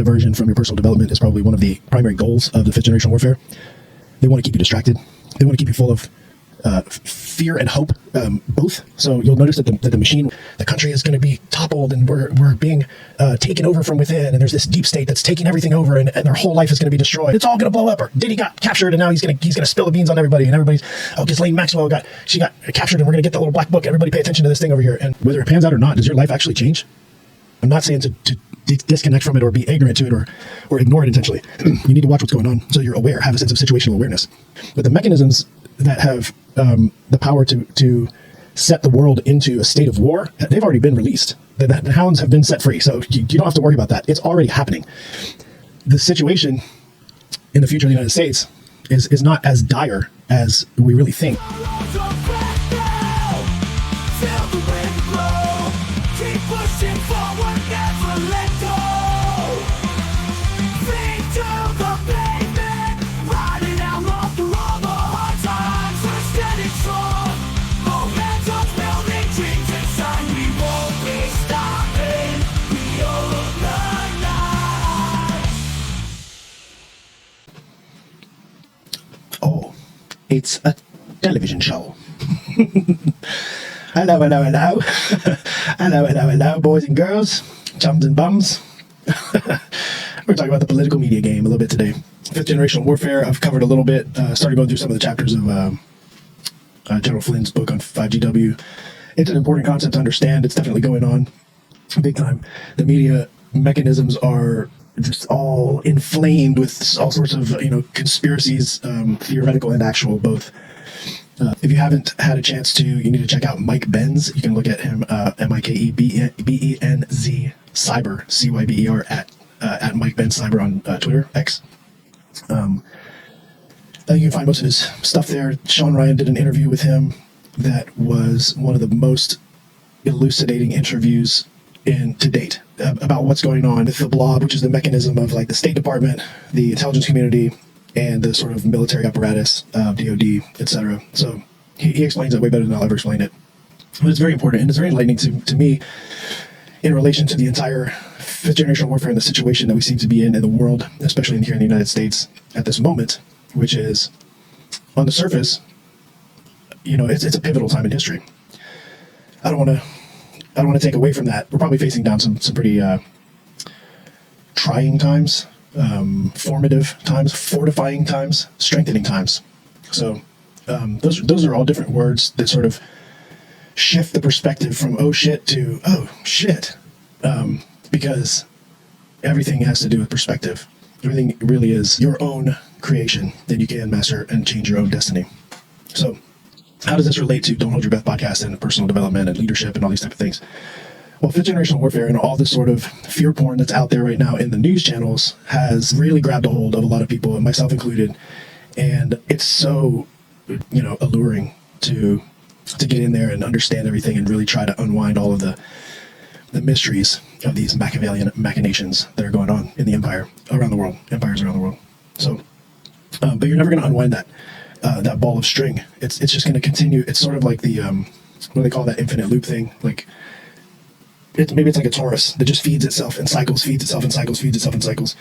diversion from your personal development is probably one of the primary goals of the fifth generation warfare. They want to keep you distracted. They want to keep you full of fear and hope, both. So you'll notice that the machine, the country is going to be toppled, and we're being taken over from within, and there's this deep state that's taking everything over, and their whole life is going to be destroyed. It's all going to blow up. Or Diddy got captured, and now he's going to spill the beans on everybody, and everybody's, Ghislaine Maxwell got captured, and we're going to get the little black book. Everybody pay attention to this thing over here. And whether it pans out or not, does your life actually change? I'm not saying to disconnect from it or be ignorant to it or ignore it intentionally. You need to watch what's going on so you're aware, have a sense of situational awareness. But the mechanisms that have the power to set the world into a state of war, they've already been released. The hounds have been set free, so you don't have to worry about that. It's already happening. The situation in the future of the United States is not as dire as we really think. It's a television show. Hello, hello, hello. Hello, hello, hello, boys and girls, chums and bums. We're talking about the political media game a little bit today. Fifth generation warfare, I've covered a little bit. Started going through some of the chapters of General Flynn's book on 5GW. It's an important concept to understand. It's definitely going on big time. The media mechanisms are just all inflamed with all sorts of, conspiracies, theoretical and actual, both. If you haven't had a chance to, you need to check out Mike Benz. You can look at him, MikeBenz Cyber, CYBER, at Mike Benz Cyber on Twitter, X. You can find most of his stuff there. Sean Ryan did an interview with him that was one of the most elucidating interviews to date about what's going on with the blob, which is the mechanism of like the State Department, the intelligence community, and the sort of military apparatus, DOD, etc. So he explains it way better than I'll ever explain it. But it's very important, and it's very enlightening to me in relation to the entire fifth generation warfare and the situation that we seem to be in the world, especially here in the United States at this moment, which is, on the surface, it's a pivotal time in history. I don't want to take away from that. We're probably facing down some pretty trying times, formative times, fortifying times, strengthening times. So those are all different words that sort of shift the perspective from oh shit to oh shit, because everything has to do with perspective. Everything really is your own creation that you can master and change your own destiny. So how does this relate to Don't Hold Your Breath podcast and personal development and leadership and all these type of things? Well, fifth generation warfare and all this sort of fear porn that's out there right now in the news channels has really grabbed a hold of a lot of people, and myself included. And it's so, alluring to get in there and understand everything and really try to unwind all of the mysteries of these Machiavellian machinations that are going on in the empires around the world. So, but you're never going to unwind that ball of string. It's just going to continue. It's sort of like the what do they call that infinite loop thing? Like maybe it's like a torus that just feeds itself and cycles, feeds itself and cycles, feeds itself and cycles.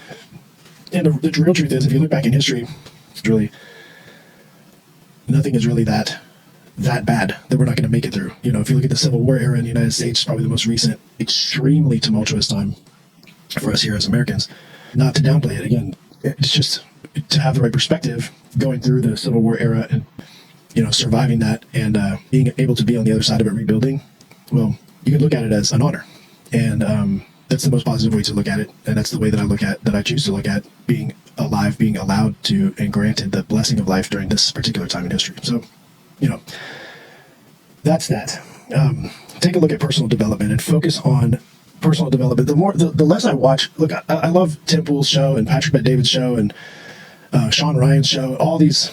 And the real truth is, if you look back in history, it's really nothing is really that bad that we're not going to make it through. If you look at the Civil War era in the United States, probably the most recent, extremely tumultuous time for us here as Americans. Not to downplay it, again, it's just to have the right perspective going through the Civil War era and surviving that and being able to be on the other side of it, rebuilding. Well, you can look at it as an honor, and that's the most positive way to look at it, and that's the way that I choose to look at being alive, being allowed to and granted the blessing of life during this particular time in history. So that's that. Take a look at personal development and focus on personal development. The less I watch, look, I love Tim Pool's show and Patrick Bet-David's show and Sean Ryan's show, all these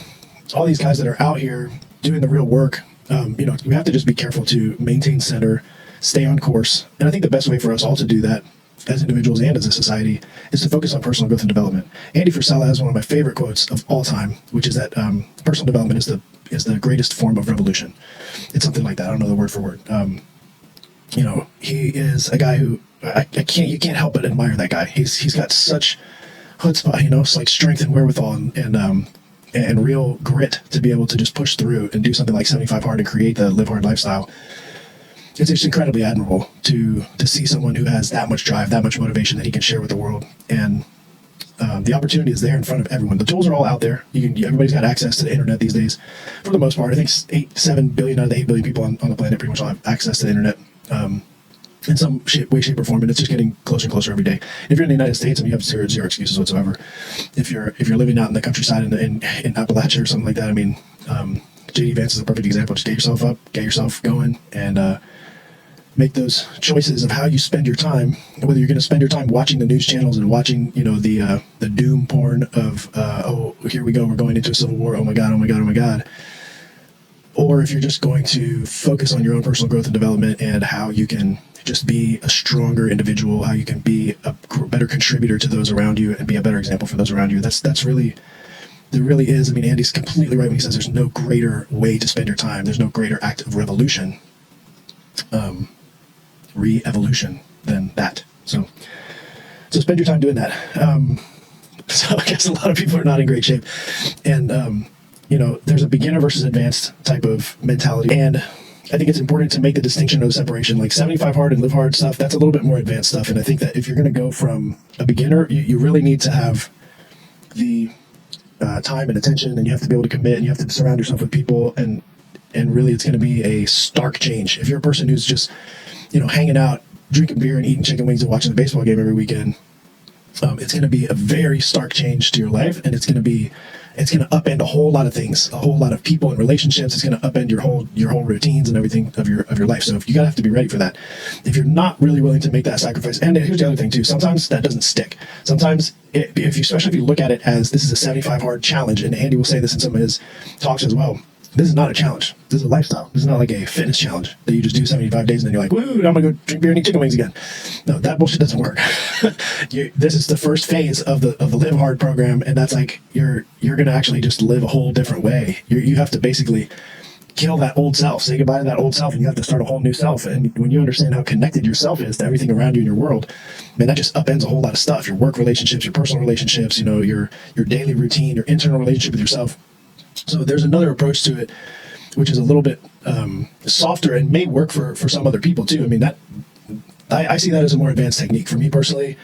guys that are out here doing the real work. We have to just be careful to maintain center, stay on course. And I think the best way for us all to do that as individuals and as a society is to focus on personal growth and development. Andy Frisella has one of my favorite quotes of all time, which is that personal development is the greatest form of revolution. It's something like that. I don't know the word for word. He is a guy who you can't help but admire that guy. He's got such chutzpah, it's like strength and wherewithal and real grit to be able to just push through and do something like 75 hard and create the live hard lifestyle. It's just incredibly admirable to see someone who has that much drive, that much motivation that he can share with the world. And the opportunity is there in front of everyone. The tools are all out there. Everybody's got access to the internet these days. For the most part, I think 7 billion out of the 8 billion people on the planet pretty much all have access to the internet in some way, shape, or form. And it's just getting closer and closer every day. And if you're in the United States, I mean, you have zero excuses whatsoever. If you're living out in the countryside in Appalachia or something like that, I mean, JD Vance is a perfect example. Just get yourself up, get yourself going, and make those choices of how you spend your time, whether you're going to spend your time watching the news channels and watching, the doom porn of, oh, here we go, we're going into a civil war, oh my God, or if you're just going to focus on your own personal growth and development and how you can just be a stronger individual, how you can be a better contributor to those around you and be a better example for those around you. There really is. I mean, Andy's completely right when he says there's no greater way to spend your time. There's no greater act of revolution. Re-evolution than that. So spend your time doing that. So I guess a lot of people are not in great shape, and there's a beginner versus advanced type of mentality, and I think it's important to make the distinction of the separation. Like 75 hard and live hard stuff, that's a little bit more advanced stuff, and I think that if you're going to go from a beginner, you really need to have the time and attention, and you have to be able to commit, and you have to surround yourself with people, and really it's going to be a stark change. If you're a person who's just hanging out, drinking beer and eating chicken wings and watching the baseball game every weekend, it's going to be a very stark change to your life, and it's going to upend a whole lot of things, a whole lot of people and relationships. It's going to upend your whole routines and everything of your life. So you gotta have to be ready for that. If you're not really willing to make that sacrifice, and here's the other thing too, sometimes that doesn't stick. Sometimes, especially if you look at it as this is a 75 hard challenge, and Andy will say this in some of his talks as well. This is not a challenge. This is a lifestyle. This is not like a fitness challenge that you just do 75 days and then you're like, woo, I'm going to go drink beer and eat chicken wings again. No, that bullshit doesn't work. This is the first phase of the Live Hard program, and that's like you're going to actually just live a whole different way. You have to basically kill that old self, say goodbye to that old self, and you have to start a whole new self. And when you understand how connected your self is to everything around you in your world, man, that just upends a whole lot of stuff. Your work relationships, your personal relationships, your daily routine, your internal relationship with yourself. So there's another approach to it, which is a little bit softer and may work for some other people too. I mean, I see that as a more advanced technique. For me personally,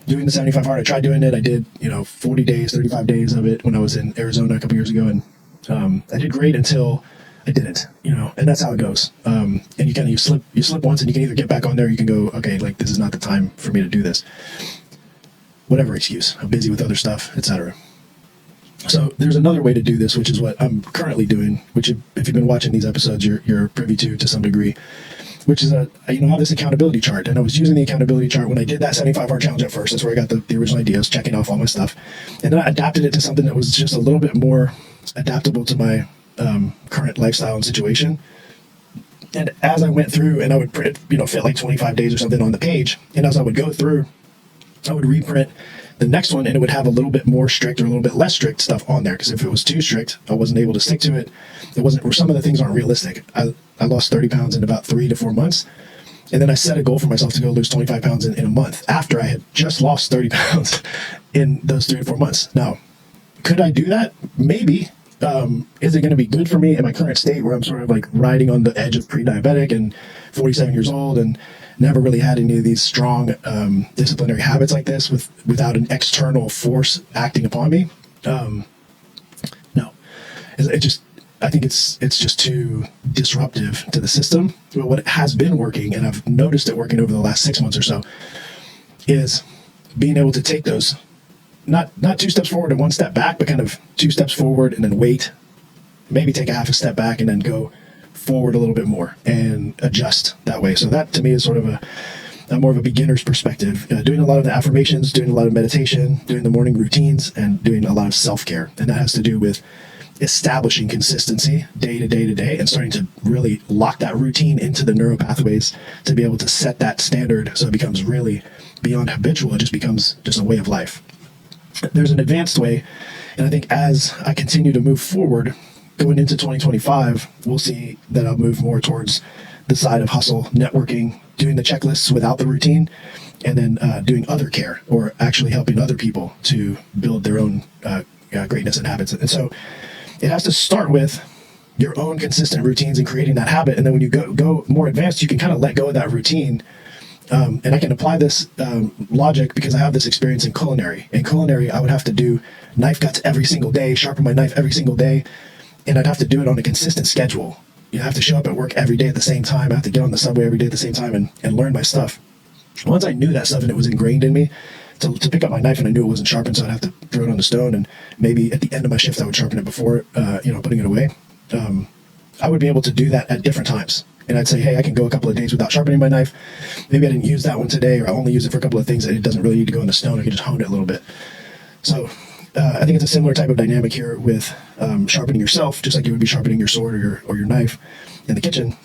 doing the 75 hard, I tried doing it. I did, 40 days, 35 days of it when I was in Arizona a couple years ago. And I did great until I didn't, and that's how it goes. And you slip once, and you can either get back on there, or you can go, okay, like this is not the time for me to do this. Whatever excuse, I'm busy with other stuff, etc. So there's another way to do this, which is what I'm currently doing, which if you've been watching these episodes, you're privy to some degree, which is I have this accountability chart. And I was using the accountability chart when I did that 75 hard challenge at first. That's where I got the original ideas, checking off all my stuff. And then I adapted it to something that was just a little bit more adaptable to my current lifestyle and situation. And as I went through, and I would print, fit like 25 days or something on the page. And as I would go through, I would reprint the next one, and it would have a little bit more strict or a little bit less strict stuff on there, because if it was too strict, I wasn't able to stick to it. Or some of the things aren't realistic. I lost 30 pounds in about 3 to 4 months, and then I set a goal for myself to go lose 25 pounds in a month after I had just lost 30 pounds in those 3 to 4 months. Now, could I do that? Maybe. Is it going to be good for me in my current state, where I'm sort of like riding on the edge of pre-diabetic and 47 years old and never really had any of these strong disciplinary habits like this without an external force acting upon me? No. I think it's just too disruptive to the system. But what has been working, and I've noticed it working over the last 6 months or so, is being able to take those not 2 steps forward and 1 step back, but kind of 2 steps forward and then wait, maybe take a half a step back and then go forward a little bit more and adjust that way. So that to me is sort of a more of a beginner's perspective, doing a lot of the affirmations, doing a lot of meditation, doing the morning routines, and doing a lot of self-care. And that has to do with establishing consistency day to day to day and starting to really lock that routine into the neural pathways to be able to set that standard so it becomes really beyond habitual. It just becomes just a way of life. There's an advanced way, and I think as I continue to move forward, going into 2025, we'll see that I'll move more towards the side of hustle, networking, doing the checklists without the routine, and then doing other care or actually helping other people to build their own greatness and habits. And so it has to start with your own consistent routines and creating that habit. And then when you go more advanced, you can kind of let go of that routine. And I can apply this logic because I have this experience in culinary. In culinary, I would have to do knife cuts every single day, sharpen my knife every single day, and I'd have to do it on a consistent schedule. You have to show up at work every day at the same time. I have to get on the subway every day at the same time and learn my stuff. Once I knew that stuff and it was ingrained in me, to pick up my knife and I knew it wasn't sharpened, so I'd have to throw it on the stone, and maybe at the end of my shift I would sharpen it before putting it away. I would be able to do that at different times. And I'd say, hey, I can go a couple of days without sharpening my knife. Maybe I didn't use that one today, or I only use it for a couple of things that it doesn't really need to go in the stone. I can just hone it a little bit. So I think it's a similar type of dynamic here with sharpening yourself, just like you would be sharpening your sword or your knife in the kitchen.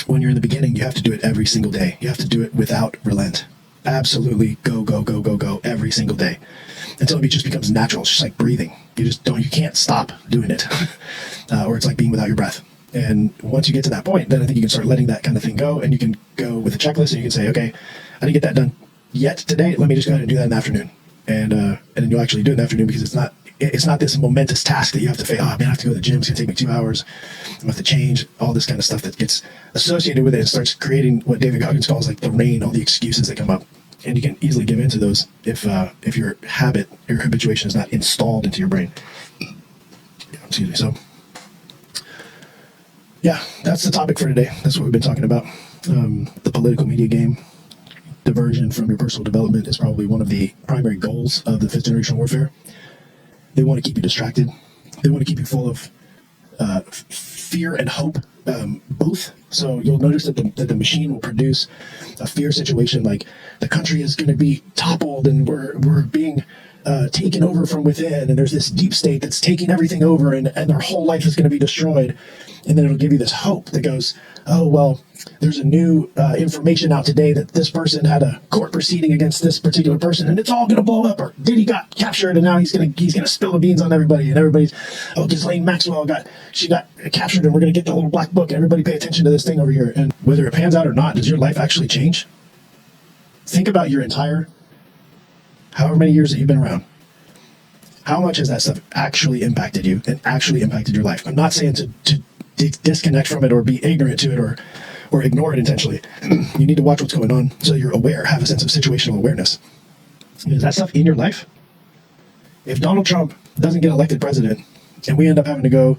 When you're in the beginning, you have to do it every single day. You have to do it without relent. Absolutely go every single day until it just becomes natural. It's just like breathing. You can't stop doing it. Or it's like being without your breath. And once you get to that point, then I think you can start letting that kind of thing go, and you can go with a checklist, and you can say, okay, I didn't get that done yet today. Let me just go ahead and do that in the afternoon. And then you'll actually do it in the afternoon, because it's not this momentous task that you have to say, oh man, I have to go to the gym. It's going to take me 2 hours. I'm going to have to change all this kind of stuff that gets associated with it and starts creating what David Goggins calls like the rain, all the excuses that come up. And you can easily give into those if your habituation is not installed into your brain. Excuse me. So yeah, that's the topic for today. That's what we've been talking about. The political media game. Diversion from your personal development is probably one of the primary goals of the fifth generation warfare. They want to keep you distracted. They want to keep you full of fear and hope, both. So you'll notice that the machine will produce a fear situation, like the country is going to be toppled and we're being taken over from within, and there's this deep state that's taking everything over, and their whole life is going to be destroyed. And then it'll give you this hope that goes, oh, well, there's a new information out today that this person had a court proceeding against this particular person, and it's all going to blow up. Or Diddy got captured, and now he's going to spill the beans on everybody, and everybody's, oh, Ghislaine Maxwell got captured, and we're going to get the little black book, and everybody pay attention to this thing over here. And whether it pans out or not, does your life actually change? Think about your entire, however many years that you've been around. How much has that stuff actually impacted you and actually impacted your life? I'm not saying to disconnect from it or be ignorant to it or ignore it intentionally. You need to watch what's going on so you're aware, have a sense of situational awareness. Is that stuff in your life? If Donald Trump doesn't get elected president and we end up having to go,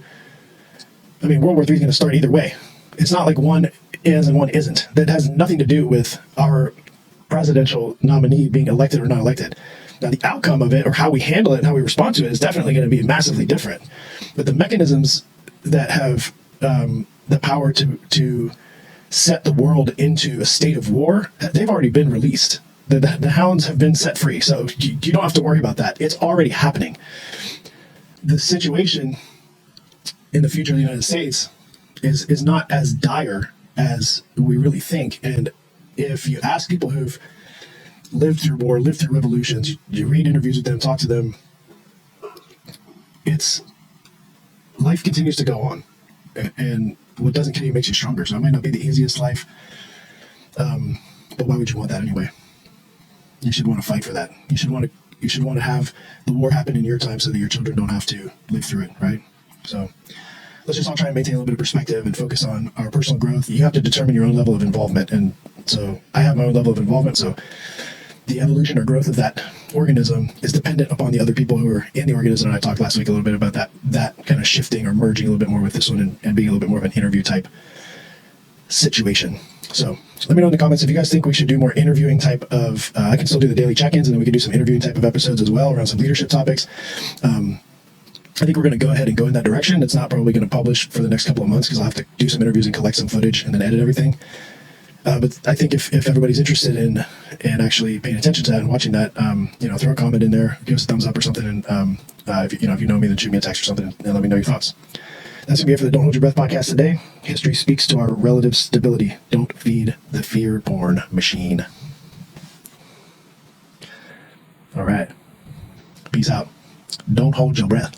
World War III is going to start either way. It's not like one is and one isn't. That has nothing to do with our presidential nominee being elected or not elected. Now, the outcome of it or how we handle it and how we respond to it is definitely going to be massively different. But the mechanisms that have the power to set the world into a state of war, they've already been released. The hounds have been set free, so you don't have to worry about that. It's already happening. The situation in the future of the United States is not as dire as we really think. And if you ask people who've lived through war, lived through revolutions, you read interviews with them, talk to them, life continues to go on. And what doesn't kill you makes you stronger. So it might not be the easiest life, but why would you want that anyway? You should want to fight for that. You should want to have the war happen in your time so that your children don't have to live through it, right? So let's just all try and maintain a little bit of perspective and focus on our personal growth. You have to determine your own level of involvement. And so I have my own level of involvement. So the evolution or growth of that organism is dependent upon the other people who are in the organism. And I talked last week a little bit about that kind of shifting or merging a little bit more with this one and being a little bit more of an interview type situation. So let me know in the comments if you guys think we should do more interviewing type of, I can still do the daily check-ins, and then we can do some interviewing type of episodes as well around some leadership topics. I think we're going to go ahead and go in that direction. It's not probably going to publish for the next couple of months because I'll have to do some interviews and collect some footage and then edit everything. But I think if everybody's interested in actually paying attention to that and watching that, throw a comment in there, give us a thumbs up or something, and if you know me, then shoot me a text or something and let me know your thoughts. That's gonna be it for the Don't Hold Your Breath podcast today. History speaks to our relative stability. Don't feed the fear-born machine. All right, peace out. Don't hold your breath.